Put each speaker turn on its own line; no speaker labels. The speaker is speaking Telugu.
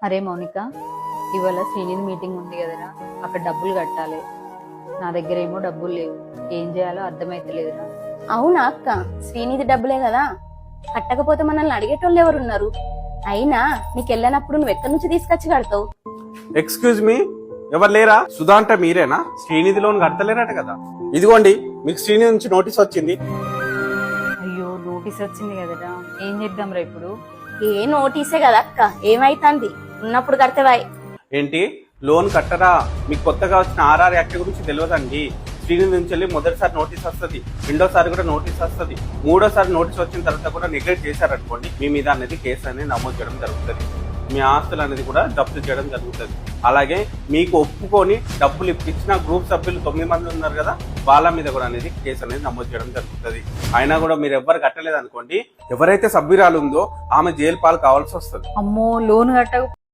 అరే మౌనిక, ఇవాళ శ్రీనిధి మీటింగ్ ఉంది కదరా, అక్కడ డబ్బులు కట్టాలి. నా దగ్గర ఏమో డబ్బులు లేవు, ఏం చేయాలో అర్థమైతలేదురా.
అవునా అక్క, శ్రీనిధి డబ్బులే కదా, కట్టకపోతే మనల్ని అడిగేటోళ్ళు ఎవరున్నారు? అయినా నీకు వెళ్ళినప్పుడు నువ్వు ఎక్కడి నుంచి తీసుకొచ్చి కడతావు?
ఎక్స్క్యూజ్ మీ, ఎవరు లేరా? సుధా అంటే మీరేనా? శ్రీనిధి లోన్ కడతలేరట కదా. ఇదిగోండి, మీకు శ్రీనిధి నుంచి నోటీస్ వచ్చింది.
అయ్యో, నోటీస్ వచ్చింది కదరా, ఏం చేద్దాంరా ఇప్పుడు?
ఏ నోటీసే కదా అక్క, ఏమైతుంది? ఉన్నప్పుడు కడతావాయ్.
ఏంటి లోన్ కట్టరా? మీకు కొత్తగా వచ్చిన ఆర్ఆర్ యాక్ట్ గురించి తెలియదండి. శ్రీనిధి నుంచి వెళ్ళి మొదటిసారి నోటీస్ వస్తుంది, రెండోసారి కూడా నోటీస్ వస్తుంది, మూడోసారి నోటీస్ వచ్చిన తర్వాత కూడా నెగ్లెక్ట్ చేశారనుకోండి, మీ మీద అనేది కేసు అనేది నమోదు చేయడం జరుగుతుంది. మీ ఆస్తులు అనేది కూడా జప్తు చేయడం జరుగుతుంది. అలాగే మీకు ఒప్పుకొని డబ్బులు ఇప్పించిన గ్రూప్ సభ్యులు 9 మంది ఉన్నారు కదా, వాళ్ళ మీద కూడా అనేది కేసు అనేది నమోదు చేయడం జరుగుతుంది. అయినా కూడా మీరు ఎవ్వరు కట్టలేదు అనుకోండి, ఎవరైతే సభ్యురాలు ఉందో ఆమె జైలు పాలు కావాల్సి వస్తుంది.
అమ్మో, లోన్ కట్ట